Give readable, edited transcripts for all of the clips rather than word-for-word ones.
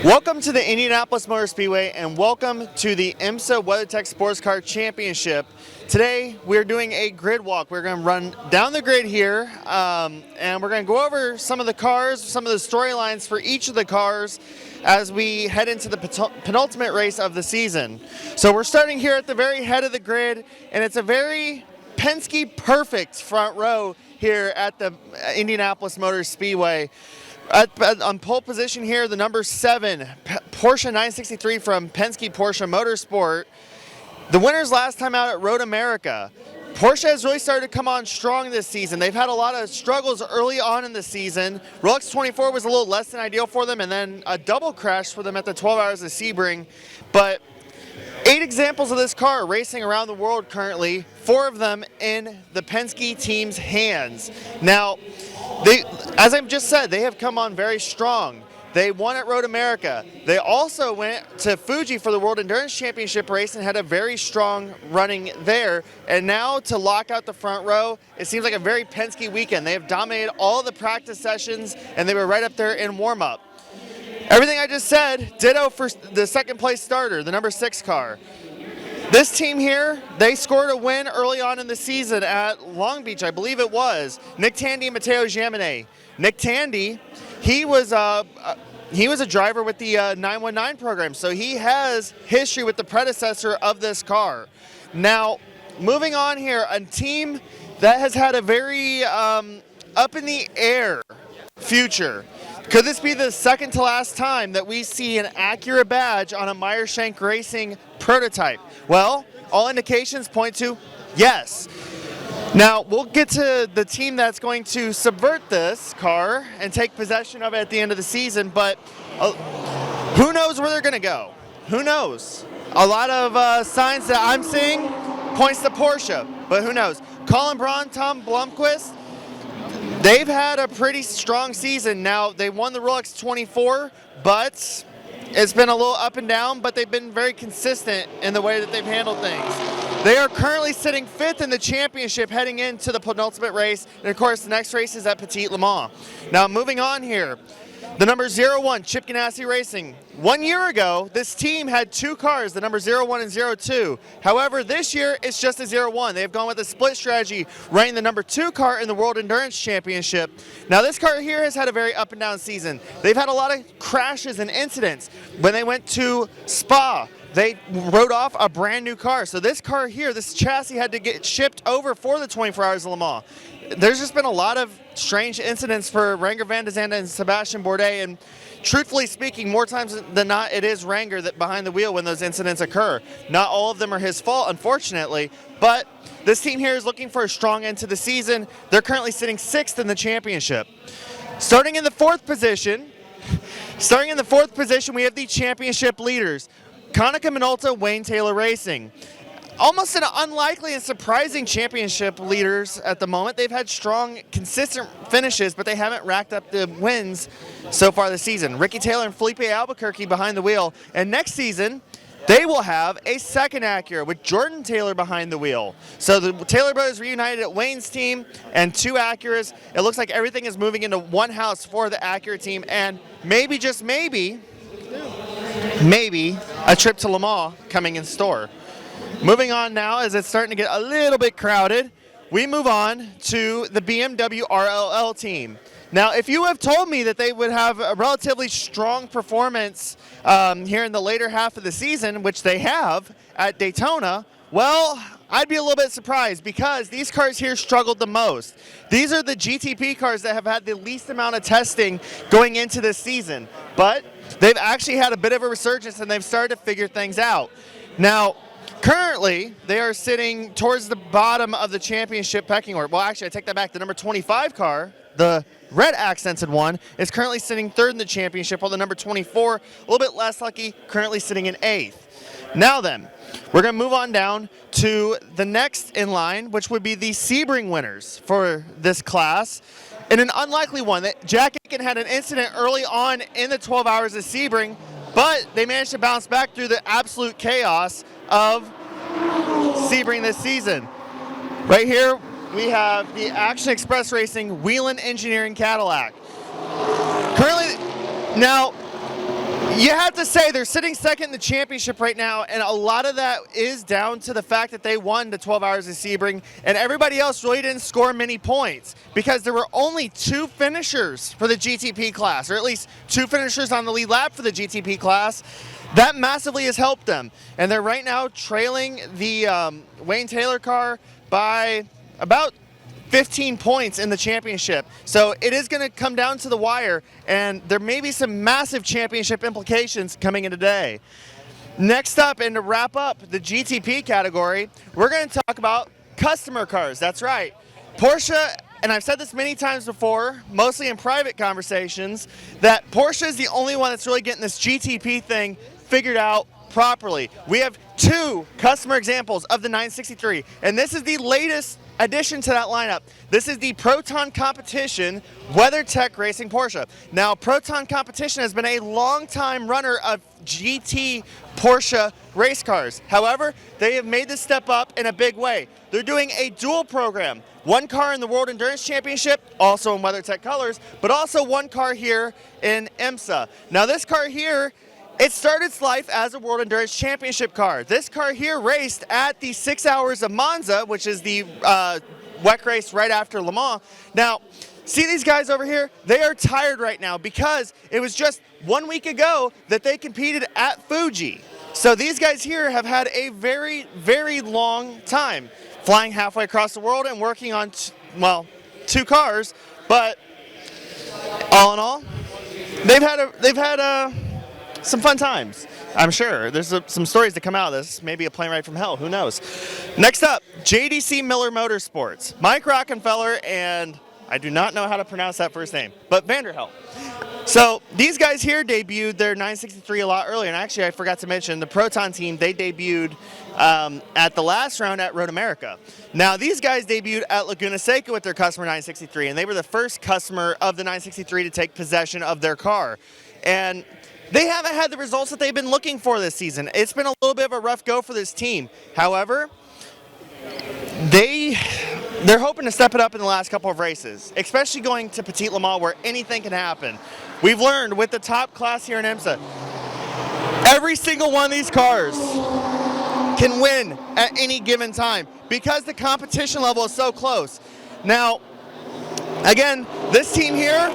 Welcome to the Indianapolis Motor Speedway and welcome to the IMSA WeatherTech Sportscar Championship. Today we're doing a grid walk. We're going to run down the grid here and we're going to go over some of the cars, some of the storylines for each of the cars as we head into the penultimate race of the season. So we're starting here at the very head of the grid, and it's a very Penske perfect front row here at the Indianapolis Motor Speedway. On pole position here, the number 7 Porsche 963 from Penske Porsche Motorsport. The winners last time out at Road America. Porsche has really started to come on strong this season. They've had a lot of struggles early on in the season. Rolex 24 was a little less than ideal for them, and then a double crash for them at the 12 Hours of Sebring. But 8 examples of this car racing around the world currently, 4 of them in the Penske team's hands. Now, as I've just said, they have come on very strong. They won at Road America. They also went to Fuji for the World Endurance Championship race and had a very strong running there. And now to lock out the front row, it seems like a very Penske weekend. They have dominated all the practice sessions, and they were right up there in warm-up. Everything I just said, ditto for the second place starter, the number 6 car. This team here, they scored a win early on in the season at Long Beach, I believe it was. Nick Tandy and Matteo Giamine. Nick Tandy, he was a driver with the 919 program, so he has history with the predecessor of this car. Now, moving on here, a team that has had a very up in the air future. Could this be the second to last time that we see an Acura badge on a Meyer-Shank Racing prototype? Well, all indications point to yes. Now, we'll get to the team that's going to subvert this car and take possession of it at the end of the season, but who knows where they're going to go? Who knows? A lot of signs that I'm seeing points to Porsche, but who knows? Colin Braun, Tom Blomqvist, they've had a pretty strong season. Now, they won the Rolex 24, but it's been a little up and down, but they've been very consistent in the way that they've handled things. They are currently sitting 5th in the championship heading into the penultimate race, and of course the next race is at Petit Le Mans. Now, moving on here, the number 01, Chip Ganassi Racing. 1 year ago, this team had 2 cars, the number 01 and 02. However, this year, it's just a 01. They've gone with a split strategy, running the number 2 car in the World Endurance Championship. Now, this car here has had a very up and down season. They've had a lot of crashes and incidents. When they went to Spa, they rode off a brand new car. So this car here, this chassis had to get shipped over for the 24 Hours of Le Mans. There's just been a lot of strange incidents for Renger van de Zande and Sebastian Bourdais, and truthfully speaking, more times than not, it is Renger that behind the wheel when those incidents occur. Not all of them are his fault, unfortunately, but this team here is looking for a strong end to the season. They're currently sitting 6th in the championship. Starting in the fourth position, we have the championship leaders. Konica Minolta, Wayne Taylor Racing. Almost an unlikely and surprising championship leaders at the moment. They've had strong, consistent finishes, but they haven't racked up the wins so far this season. Ricky Taylor and Felipe Albuquerque behind the wheel. And next season, they will have a second Acura with Jordan Taylor behind the wheel. So the Taylor brothers reunited at Wayne's team and 2 Acuras. It looks like everything is moving into one house for the Acura team, and maybe, just maybe a trip to Le Mans coming in store. Moving on now, as it's starting to get a little bit crowded, we move on to the BMW RLL team. Now, if you have told me that they would have a relatively strong performance here in the later half of the season, which they have at Daytona, well, I'd be a little bit surprised because these cars here struggled the most. These are the GTP cars that have had the least amount of testing going into this season, but they've actually had a bit of a resurgence and they've started to figure things out. Now, currently, they are sitting towards the bottom of the championship pecking order. Well, actually, I take that back. The number 25 car, the red accented one, is currently sitting 3rd in the championship, while the number 24, a little bit less lucky, currently sitting in 8th. Now then, we're going to move on down to the next in line, which would be the Sebring winners for this class. In an unlikely one, that Jack Aiken had an incident early on in the 12 Hours of Sebring, but they managed to bounce back through the absolute chaos of Sebring this season. Right here, we have the Action Express Racing Wheelan Engineering Cadillac. Currently, now, You have to say they're sitting second in the championship right now, and a lot of that is down to the fact that they won the 12 Hours of Sebring, and everybody else really didn't score many points because there were only 2 finishers for the GTP class, or at least 2 finishers on the lead lap for the GTP class. That massively has helped them, and they're right now trailing the Wayne Taylor car by about 15 points in the championship. So it is going to come down to the wire, and there may be some massive championship implications coming in today. Next up, and to wrap up the GTP category, we're going to talk about customer cars. That's right. Porsche, and I've said this many times before, mostly in private conversations, that Porsche is the only one that's really getting this GTP thing figured out properly. We have 2 customer examples of the 963, and this is the latest addition to that lineup. This is the Proton Competition WeatherTech Racing Porsche. Now, Proton Competition has been a long-time runner of GT Porsche race cars. However, they have made this step up in a big way. They're doing a dual program. 1 car in the World Endurance Championship, also in WeatherTech colors, but also 1 car here in IMSA. Now, this car here, it started its life as a World Endurance Championship car. This car here raced at the 6 Hours of Monza, which is the WEC race right after Le Mans. Now, see these guys over here? They are tired right now because it was just 1 week ago that they competed at Fuji. So these guys here have had a very, very long time flying halfway across the world and working on, 2 cars. But all in all, they've had some fun times, I'm sure. There's some stories to come out of this. Maybe a plane ride from hell, who knows. Next up, JDC Miller Motorsports. Mike Rockenfeller and I do not know how to pronounce that first name, but Vanderhelp. So these guys here debuted their 963 a lot earlier, and actually I forgot to mention the Proton team, they debuted at the last round at Road America. Now these guys debuted at Laguna Seca with their customer 963, and they were the first customer of the 963 to take possession of their car. And they haven't had the results that they've been looking for this season. It's been a little bit of a rough go for this team. However, they're hoping to step it up in the last couple of races, especially going to Petit Le Mans where anything can happen. We've learned with the top class here in IMSA, every single one of these cars can win at any given time because the competition level is so close. Now, again, this team here,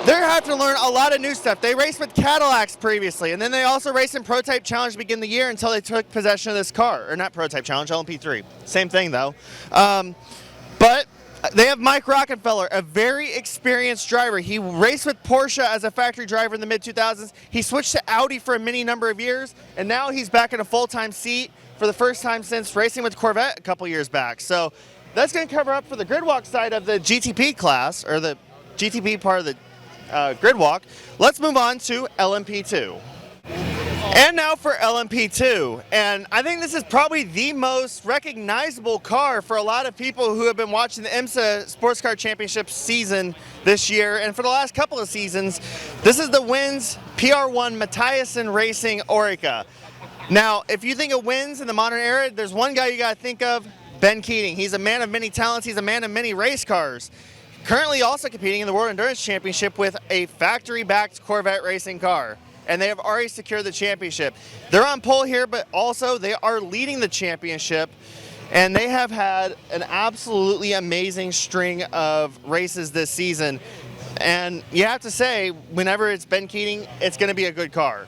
they're having to learn a lot of new stuff. They raced with Cadillacs previously, and then they also raced in Prototype Challenge to begin the year until they took possession of this car. Or not Prototype Challenge, LMP3. Same thing, though. But they have Mike Rockenfeller, a very experienced driver. He raced with Porsche as a factory driver in the mid-2000s. He switched to Audi for a many number of years, and now he's back in a full-time seat for the first time since racing with Corvette a couple years back. So that's going to cover up for the grid walk side of the GTP class, or the GTP part of the grid walk. Let's move on to LMP2. And now for LMP2, and I think this is probably the most recognizable car for a lot of people who have been watching the IMSA Sportscar Championship season this year, and for the last couple of seasons. This is the WINS PR1 Mathiasen Racing Oreca. Now, if you think of WINS in the modern era, there's one guy you got to think of, Ben Keating. He's a man of many talents. He's a man of many race cars. Currently also competing in the World Endurance Championship with a factory-backed Corvette racing car. And they have already secured the championship. They're on pole here, but also they are leading the championship. And they have had an absolutely amazing string of races this season. And you have to say, whenever it's Ben Keating, it's going to be a good car.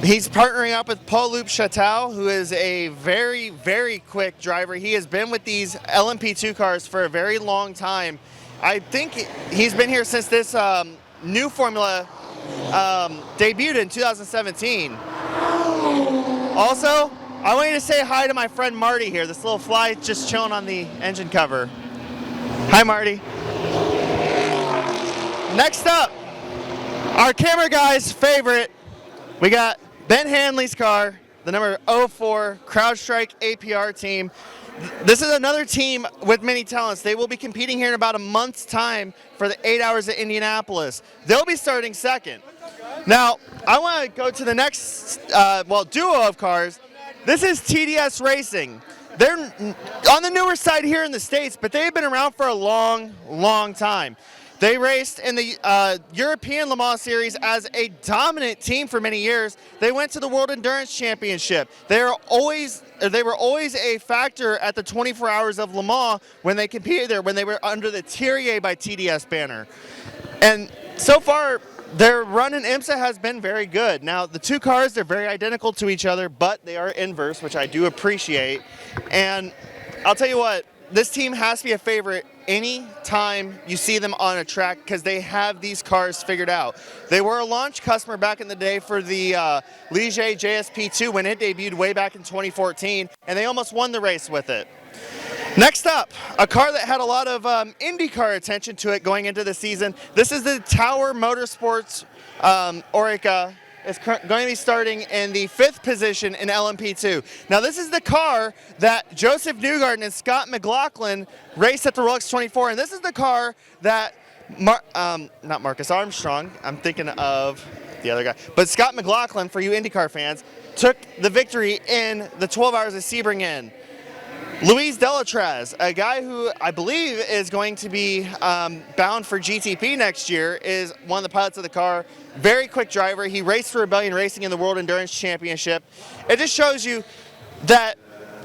He's partnering up with Paul-Loup Chateau, who is a very, very quick driver. He has been with these LMP2 cars for a very long time. I think he's been here since this new formula debuted in 2017. Also, I want you to say hi to my friend Marty here. This little fly just chilling on the engine cover. Hi, Marty. Next up, our camera guy's favorite. We got Ben Hanley's car, the number 04 CrowdStrike APR team. This is another team with many talents. They will be competing here in about a month's time for the 8 Hours at Indianapolis. They'll be starting second. Now, I want to go to the next, duo of cars. This is TDS Racing. They're on the newer side here in the States, but they've been around for a long, long time. They raced in the European Le Mans Series as a dominant team for many years. They went to the World Endurance Championship. They were always a factor at the 24 Hours of Le Mans when they competed there, when they were under the Thierry by TDS banner. And so far, their run in IMSA has been very good. Now, the two cars, they're very identical to each other, but they are inverse, which I do appreciate. And I'll tell you what, this team has to be a favorite any time you see them on a track because they have these cars figured out. They were a launch customer back in the day for the Ligier JSP2 when it debuted way back in 2014, and they almost won the race with it. Next up, a car that had a lot of IndyCar attention to it going into the season. This is the Tower Motorsports Oreca. It's going to be starting in the 5th position in LMP2. Now, this is the car that Joseph Newgarden and Scott McLaughlin raced at the Rolex 24, and this is the car that, not Marcus Armstrong, I'm thinking of the other guy, but Scott McLaughlin, for you IndyCar fans, took the victory in the 12 Hours of Sebringen. Luis Delatraz, a guy who I believe is going to be bound for GTP next year, is one of the pilots of the car. Very quick driver. He raced for Rebellion Racing in the World Endurance Championship. It just shows you that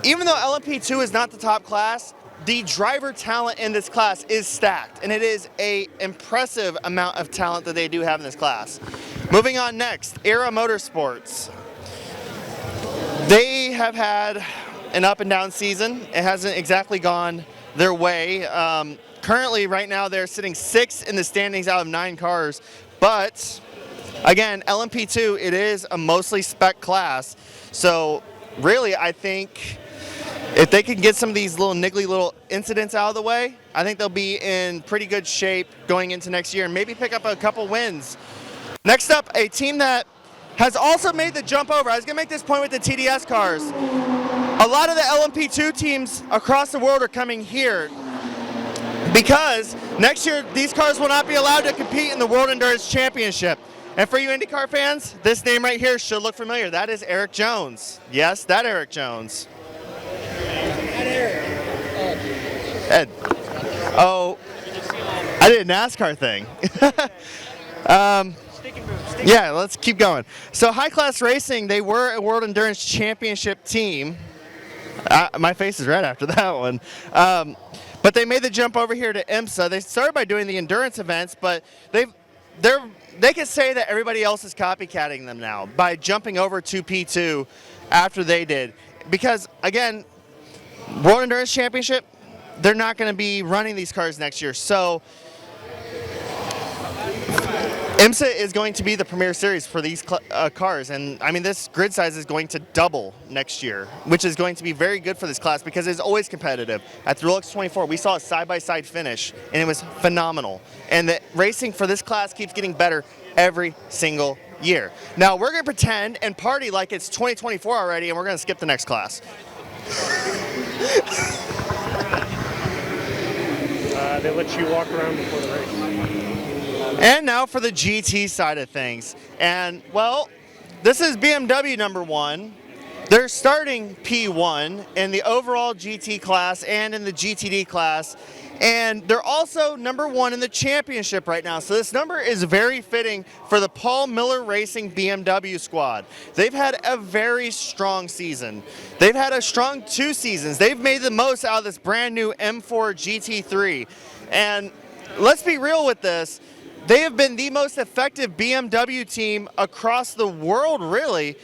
even though LMP2 is not the top class, the driver talent in this class is stacked, and it is an impressive amount of talent that they do have in this class. Moving on next, Era Motorsports. They have had an up and down season. It hasn't exactly gone their way. Currently, right now, they're sitting 6th in the standings out of 9 cars. But again, LMP2, it is a mostly spec class. So really, I think if they can get some of these little niggly little incidents out of the way, I think they'll be in pretty good shape going into next year and maybe pick up a couple wins. Next up, a team that has also made the jump over. I was going to make this point with the TDS cars. A lot of the LMP2 teams across the world are coming here because next year these cars will not be allowed to compete in the World Endurance Championship. And for you IndyCar fans, this name right here should look familiar. That is Eric Jones. Yes, that Eric Jones. Ed. Oh, I did a NASCAR thing. Yeah, let's keep going. So High Class Racing, they were a World Endurance Championship team. My face is red after that one. But they made the jump over here to IMSA. They started by doing the endurance events, but they can say that everybody else is copycatting them now by jumping over to P2 after they did. Because, again, World Endurance Championship, they're not going to be running these cars next year. So IMSA is going to be the premier series for these cars, and I mean this grid size is going to double next year, which is going to be very good for this class because it's always competitive. At the Rolex 24, we saw a side-by-side finish, and it was phenomenal. And the racing for this class keeps getting better every single year. Now we're going to pretend and party like it's 2024 already, and we're going to skip the next class. They let you walk around before the race. And now for the GT side of things. And, well, this is BMW #1. They're starting P1 in the overall GT class and in the GTD class. And they're also #1 in the championship right now. So this number is very fitting for the Paul Miller Racing BMW squad. They've had a very strong season. They've had a strong 2 seasons. They've made the most out of this brand new M4 GT3. And let's be real with this. They have been the most effective BMW team across the world, really,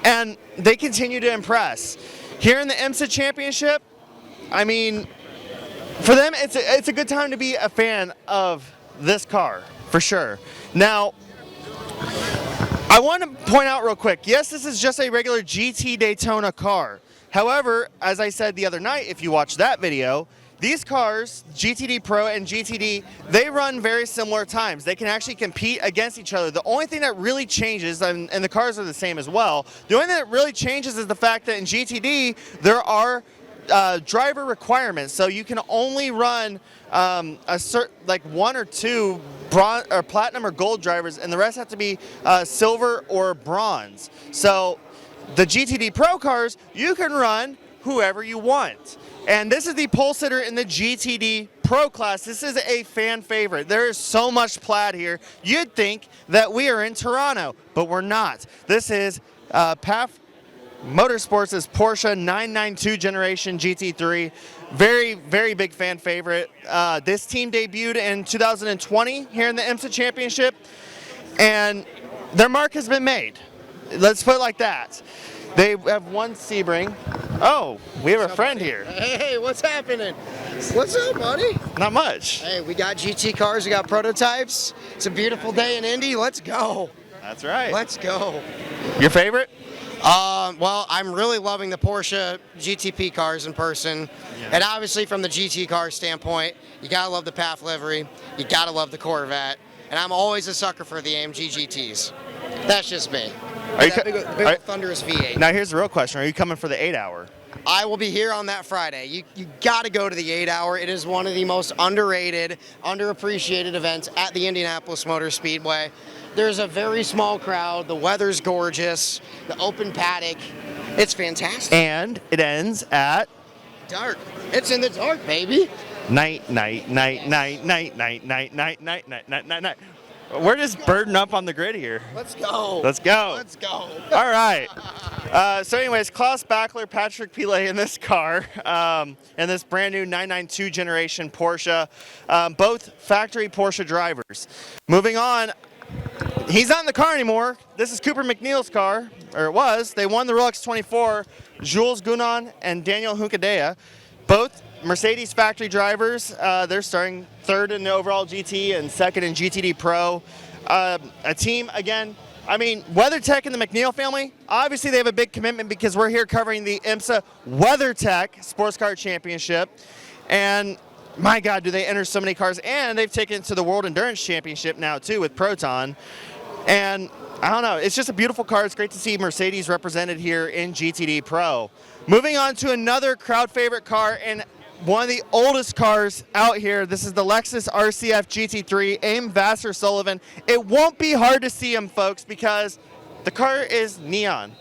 and they continue to impress. Here in the IMSA Championship, I mean, for them, it's a good time to be a fan of this car, for sure. Now, I want to point out real quick, yes, this is just a regular GT Daytona car. However, as I said the other night, if you watch that video, these cars, GTD Pro and GTD, they run very similar times. They can actually compete against each other. The only thing that really changes, and the cars are the same as well, the only thing that really changes is the fact that in GTD, there are driver requirements. So you can only run like 1 or 2 bronze or platinum or gold drivers, and the rest have to be silver or bronze. So the GTD Pro cars, you can run whoever you want. And this is the pole sitter in the GTD Pro class, this is a fan favorite. There is so much plaid here. You'd think that we are in Toronto, but we're not. This is PAF Motorsports' Porsche 992 generation GT3. Very, very big fan favorite. This team debuted in 2020 here in the IMSA Championship, and their mark has been made. Let's put it like that. They have won Sebring. Oh, we have a friend here. Hey, what's happening? What's up, buddy? Not much. Hey, we got GT cars, we got prototypes. It's a beautiful day in Indy. Let's go. That's right. Let's go. Your favorite? Well, I'm really loving the Porsche GTP cars in person. Yeah. And obviously from the GT car standpoint, you gotta love the PAF livery. You gotta love the Corvette. And I'm always a sucker for the AMG GTs. That's just me. Are you That big old thunderous V8. Now here's the real question. Are you coming for the 8-hour? I will be here on that Friday. You got to go to the 8-hour. It is one of the most underrated, underappreciated events at the Indianapolis Motor Speedway. There's a very small crowd. The weather's gorgeous. The open paddock. It's fantastic. And it ends at Dark. It's in the dark, baby. night. We're just burdened up on the grid here. Let's go. Let's go. Let's go. All right. So anyways, Klaus Backler, Patrick Pilet in this car, in this brand new 992 generation Porsche, both factory Porsche drivers. Moving on, he's not in the car anymore. This is Cooper McNeil's car, or it was. They won the Rolex 24, Jules Gounon and Daniel Hunkadea, both Mercedes factory drivers. They're starting third in the overall GT and second in GTD Pro. A team, again, I mean, WeatherTech and the McNeil family, obviously they have a big commitment because we're here covering the IMSA WeatherTech Sportscar Championship. And my God, do they enter so many cars. And they've taken it to the World Endurance Championship now, too, with Proton. And I don't know, it's just a beautiful car. It's great to see Mercedes represented here in GTD Pro. Moving on to another crowd favorite car and one of the oldest cars out here. This is the Lexus RCF GT3, Aim Vassar Sullivan. It won't be hard to see him, folks, because the car is neon.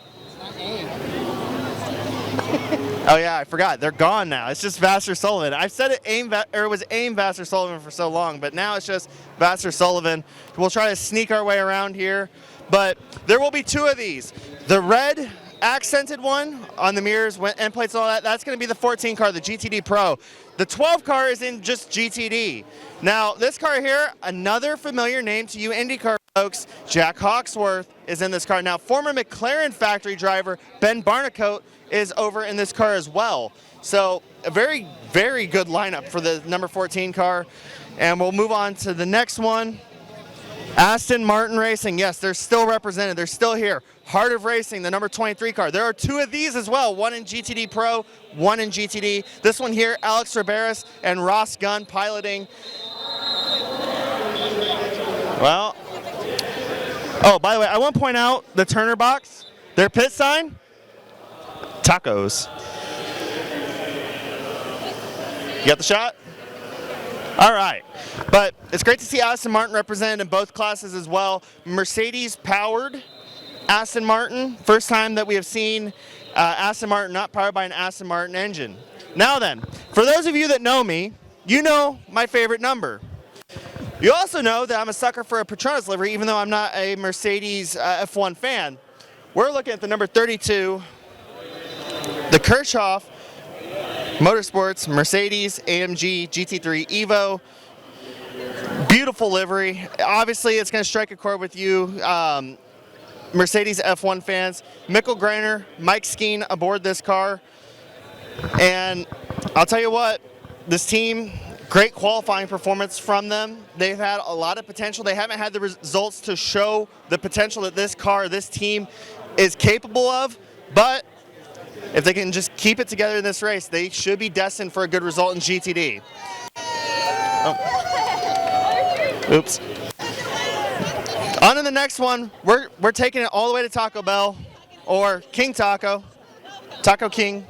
Oh yeah, I forgot. They're gone now. It's just Vassar Sullivan. I've said it it was Aim Vassar Sullivan for so long, but now it's just Vassar Sullivan. We'll try to sneak our way around here, but there will be two of these. The red accented one on the mirrors, end plates, and all that, that's going to be the 14 car, the GTD Pro. The 12 car is in just GTD. Now, this car here, another familiar name to you IndyCar folks, Jack Hawksworth is in this car. Now, former McLaren factory driver Ben Barnicoat is over in this car as well. So, a very, very good lineup for the number 14 car. And we'll move on to the next one. Aston Martin Racing, yes, they're still represented. They're still here. Heart of Racing, the number 23 car. There are two of these as well, one in GTD Pro, one in GTD. This one here, Alex Riberas and Ross Gunn piloting. Well, oh, by the way, I want to point out the Turner box, their pit sign, tacos. You got the shot? All right, but it's great to see Aston Martin represented in both classes as well. Mercedes powered Aston Martin. First time that we have seen Aston Martin not powered by an Aston Martin engine. Now then, for those of you that know me, you know my favorite number. You also know that I'm a sucker for a Petronas livery, even though I'm not a Mercedes F1 fan. We're looking at the number 32, the Kirchhoff Motorsports Mercedes AMG GT3 Evo. Beautiful livery. Obviously, it's going to strike a chord with you Mercedes F1 fans. Mikkel Greiner, Mike Skeen aboard this car. And I'll tell you what, this team, great qualifying performance from them. They've had a lot of potential. They haven't had the results to show the potential that this car, this team is capable of, but if they can just keep it together in this race, they should be destined for a good result in GTD. Oh. Oops. On to the next one. We're taking it all the way to Taco Bell, or King Taco, Taco King,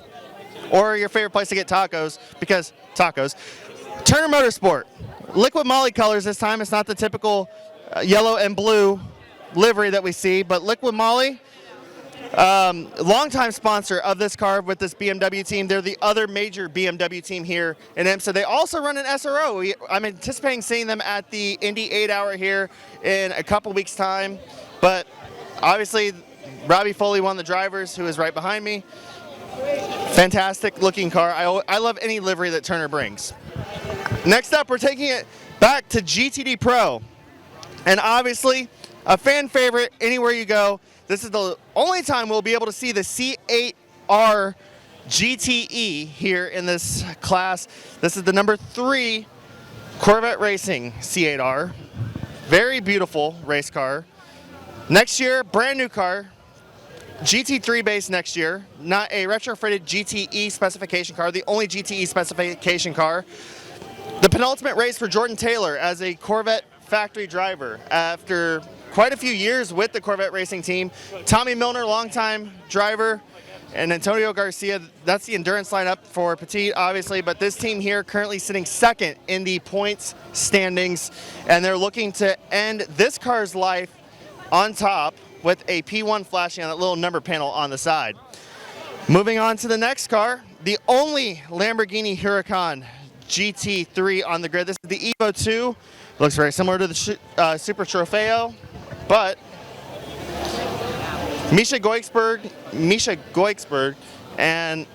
or your favorite place to get tacos, because tacos. Turner Motorsport. Liquid Moly colors this time. It's not the typical yellow and blue livery that we see, but Liquid Moly. longtime sponsor of this car with this BMW team. They're the other major BMW team here in IMSA. They also run an SRO. I'm anticipating seeing them at the Indy 8-hour here in a couple weeks' time. But obviously, Robbie Foley, one of the drivers, who is right behind me. Fantastic looking car. I love any livery that Turner brings. Next up, we're taking it back to GTD Pro. And obviously, a fan favorite anywhere you go. This is the only time we'll be able to see the C8R GTE here in this class. This is the number 3 Corvette Racing C8R. Very beautiful race car. Next year, brand new car. GT3 base next year, not a retrofitted GTE specification car, the only GTE specification car. The penultimate race for Jordan Taylor as a Corvette factory driver after quite a few years with the Corvette racing team. Tommy Milner, longtime driver, and Antonio Garcia. That's the endurance lineup for Petit, obviously, but this team here currently sitting second in the points standings, and they're looking to end this car's life on top with a P1 flashing on that little number panel on the side. Moving on to the next car, the only Lamborghini Huracan GT3 on the grid. This is the Evo 2. Looks very similar to the Super Trofeo, but Misha Goiksberg and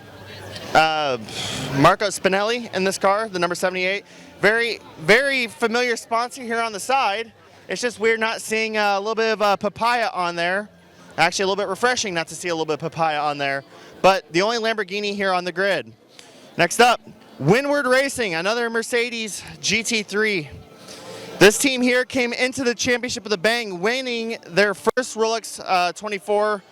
Marco Spinelli in this car, the number 78. Very, very familiar sponsor here on the side. It's just weird not seeing a little bit of papaya on there. Actually, a little bit refreshing not to see a little bit of papaya on there. But the only Lamborghini here on the grid. Next up, Windward Racing, another Mercedes GT3. This team here came into the championship with a bang, winning their first Rolex 24.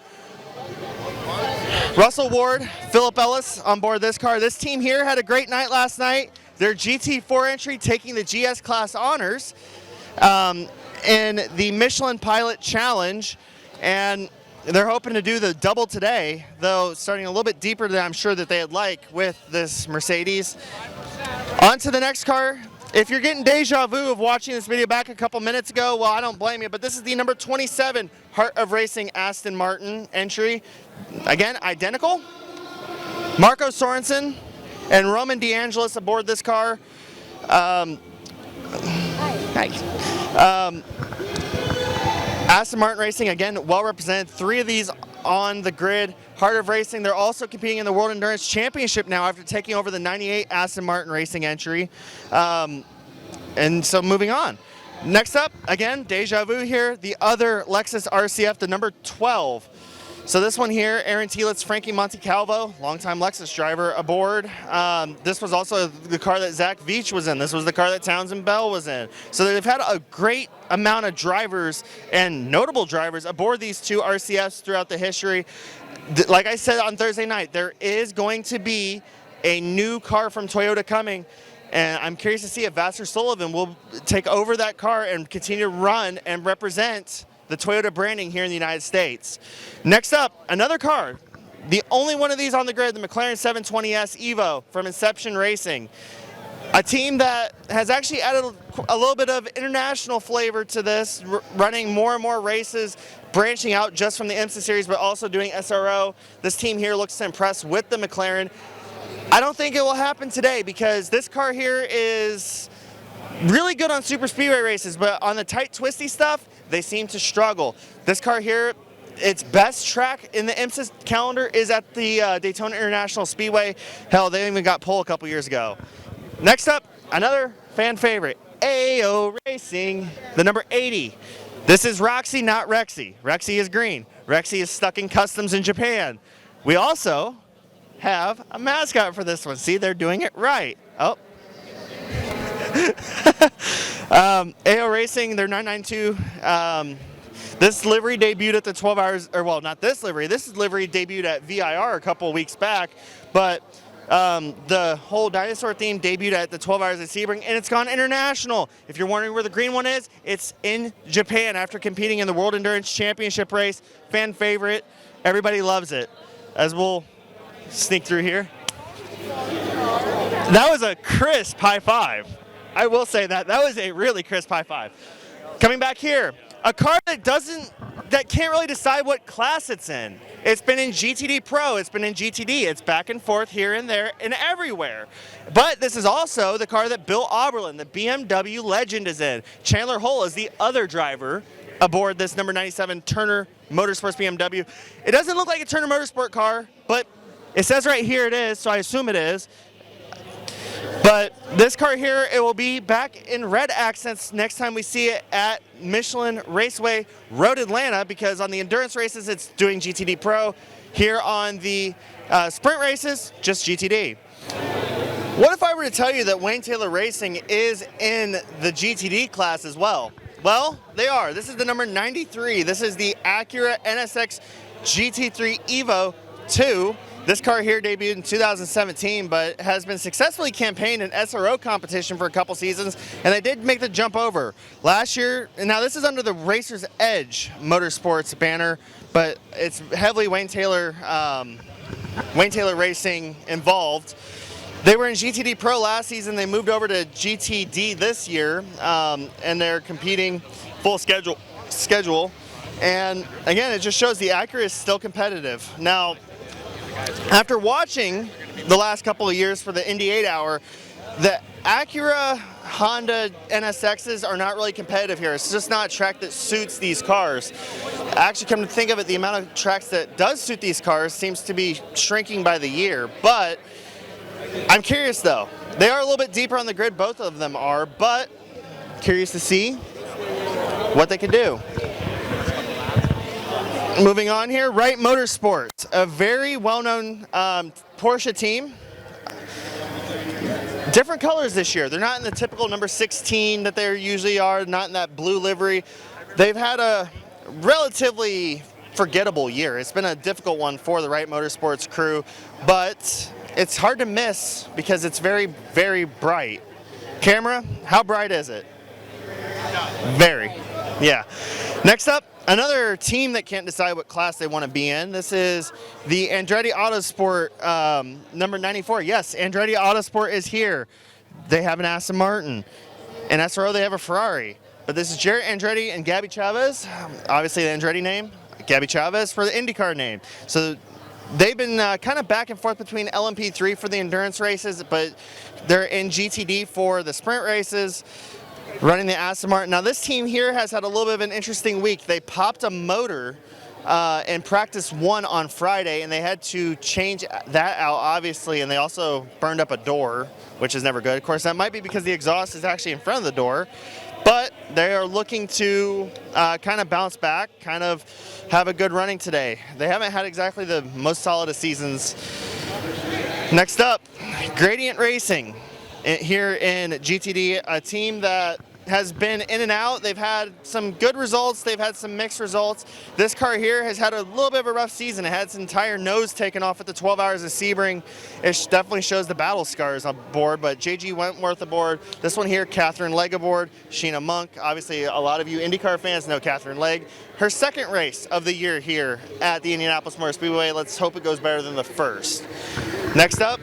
Russell Ward, Philip Ellis on board this car. This team here had a great night last night. Their GT4 entry taking the GS class honors in the Michelin Pilot Challenge, and they're hoping to do the double today, though starting a little bit deeper than I'm sure that they'd like with this Mercedes. On to the next car. If you're getting deja vu of watching this video back a couple minutes ago, well, I don't blame you, but this is the number 27 Heart of Racing Aston Martin entry. Again, identical. Marco Sorensen and Roman DeAngelis aboard this car. Aston Martin Racing, again, well represented. 3 of these on the grid. Heart of Racing, they're also competing in the World Endurance Championship now after taking over the 98 Aston Martin Racing entry. And so moving on. Next up, again, deja vu here, the other Lexus RCF, the number 12. So this one here, Aaron Thielitz, Frankie Montecalvo, longtime Lexus driver aboard. This was also the car that Zach Veach was in. This was the car that Townsend Bell was in. So they've had a great amount of drivers and notable drivers aboard these 2 RCFs throughout the history. Like I said on Thursday night, there is going to be a new car from Toyota coming. And I'm curious to see if Vassar Sullivan will take over that car and continue to run and represent the Toyota branding here in the United States. Next up, another car. The only one of these on the grid, the McLaren 720S Evo from Inception Racing. A team that has actually added a little bit of international flavor to this, running more and more races, branching out just from the IMSA series, but also doing SRO. This team here looks to impress with the McLaren. I don't think it will happen today because this car here is really good on super speedway races, but on the tight, twisty stuff, they seem to struggle. This car here, its best track in the IMSA calendar is at the Daytona International Speedway. Hell, they even got pole a couple years ago. Next up, another fan favorite, AO Racing, the number 80. This is Roxy, not Rexy. Rexy is green. Rexy is stuck in customs in Japan. We also have a mascot for this one. See, they're doing it right. Oh. AO Racing, they're 992. This livery debuted at the 12 hours, or well, not this livery. This livery debuted at VIR a couple of weeks back, but the whole dinosaur theme debuted at the 12 Hours at Sebring, and it's gone international. If you're wondering where the green one is, it's in Japan after competing in the World Endurance Championship race. Fan favorite. Everybody loves it. As we'll sneak through here. That was a crisp high five. I will say that. That was a really crisp high five. Coming back here, a car that can't really decide what class it's in. It's been in GTD Pro, it's been in GTD, it's back and forth here and there and everywhere. But this is also the car that Bill Auberlen, the BMW legend, is in. Chandler Hull is the other driver aboard this number 97 Turner Motorsports BMW. It doesn't look like a Turner Motorsport car, but it says right here it is, so I assume it is. But this car here, it will be back in red accents next time we see it at Michelin Raceway Road Atlanta, because on the endurance races it's doing GTD Pro. Here on the sprint races, just GTD. What if I were to tell you that Wayne Taylor Racing is in the GTD class as well? Well, they are. This is the number 93. This is the Acura NSX GT3 Evo 2. This car here debuted in 2017, but has been successfully campaigned in SRO competition for a couple seasons, and they did make the jump over. Last year, and now this is under the Racer's Edge Motorsports banner, but it's heavily Wayne Taylor Racing involved. They were in GTD Pro last season. They moved over to GTD this year, and they're competing full schedule. And again, it just shows the Acura is still competitive. Now, after watching the last couple of years for the Indy 8 Hour, the Acura Honda NSXs are not really competitive here. It's just not a track that suits these cars. Actually, come to think of it, the amount of tracks that does suit these cars seems to be shrinking by the year. But I'm curious though. They are a little bit deeper on the grid, both of them are, but curious to see what they can do. Moving on here, Wright Motorsports, a very well-known Porsche team. Different colors this year. They're not in the typical number 16 that they usually are, not in that blue livery. They've had a relatively forgettable year. It's been a difficult one for the Wright Motorsports crew, but it's hard to miss because it's very, very bright. Camera, how bright is it? Very. Yeah. Next up, another team that can't decide what class they want to be in. This is the Andretti Autosport number 94. Yes, Andretti Autosport is here. They have an Aston Martin. In SRO, they have a Ferrari. But this is Jarrett Andretti and Gabby Chavez. Obviously, the Andretti name. Gabby Chavez for the IndyCar name. So they've been kind of back and forth between LMP3 for the endurance races, but they're in GTD for the sprint races, running the Aston Martin. Now this team here has had a little bit of an interesting week. They popped a motor in practice 1 on Friday, and they had to change that out, obviously, and they also burned up a door, which is never good. Of course, that might be because the exhaust is actually in front of the door, but they are looking to kind of bounce back, kind of have a good running today. They haven't had exactly the most solid of seasons. Next up, Gradient Racing here in GTD, a team that has been in and out. They've had some good results, they've had some mixed results. This car here has had a little bit of a rough season. It had its entire nose taken off at the 12 Hours of Sebring. It definitely shows the battle scars on board, but JG Wentworth aboard. This one here, Catherine Legg aboard, Sheena Monk. Obviously, a lot of you IndyCar fans know Catherine Legg. Her second race of the year here at the Indianapolis Motor Speedway. Let's hope it goes better than the first. Next up,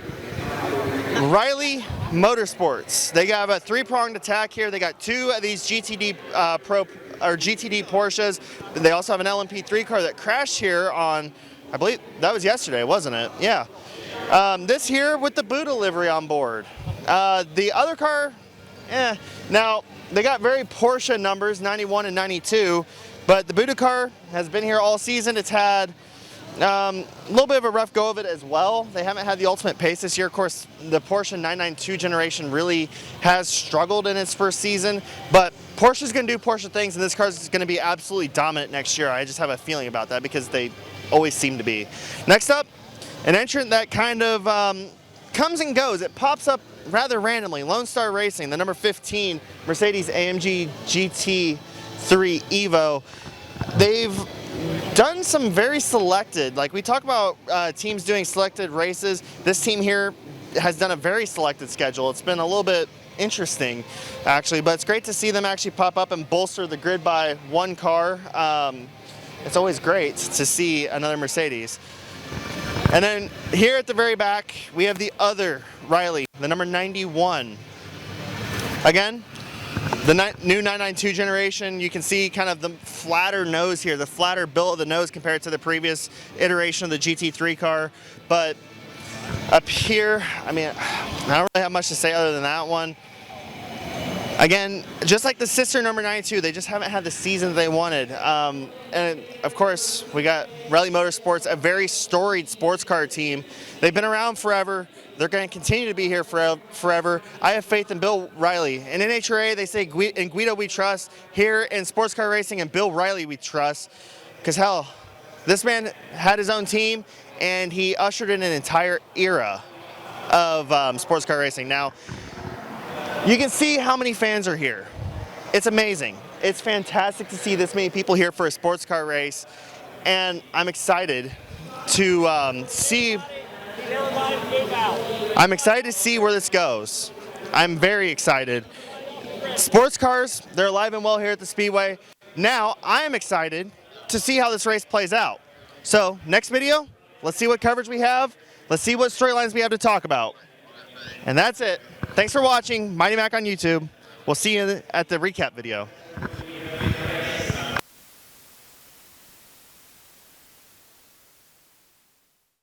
Riley Motorsports. They got a 3-pronged attack here. They got 2 of these GTD GTD Porsches. They also have an LMP3 car that crashed here on, I believe that was yesterday, wasn't it? Yeah. This here with the Buddha livery on board. The other car, Now they got very Porsche numbers, 91 and 92, but the Buddha car has been here all season. It's had a little bit of a rough go of it as well. They haven't had the ultimate pace this year. Of course, the Porsche 992 generation really has struggled in its first season, but Porsche's going to do Porsche things, and this car is going to be absolutely dominant next year. I just have a feeling about that because they always seem to be. Next up, an entrant that kind of comes and goes. It pops up rather randomly. Lone Star Racing, the number 15 Mercedes-AMG GT3 Evo. They've done some very selected, like we talk about teams doing selected races. This team here has done a very selected schedule. It's been a little bit interesting, actually, but it's great to see them actually pop up and bolster the grid by 1 car. It's always great to see another Mercedes. And then here at the very back, we have the other Riley, the number 91. Again, the new 992 generation. You can see kind of the flatter nose here, the flatter build of the nose compared to the previous iteration of the GT3 car. But up here, I mean, I don't really have much to say other than that one. Again, just like the sister number 92, they just haven't had the season they wanted. And of course, we got Riley Motorsports, a very storied sports car team. They've been around forever. They're going to continue to be here forever. I have faith in Bill Riley. In NHRA, they say in Guido we trust. Here in sports car racing and Bill Riley we trust. Because hell, this man had his own team and he ushered in an entire era of sports car racing. Now, you can see how many fans are here. It's amazing. It's fantastic to see this many people here for a sports car race, and I'm excited to see. I'm excited to see where this goes. I'm very excited. Sports cars, they're alive and well here at the Speedway. Now, I am excited to see how this race plays out. So, next video, let's see what coverage we have. Let's see what storylines we have to talk about. And that's it. Thanks for watching Mighty Mac on YouTube. We'll see you at the recap video.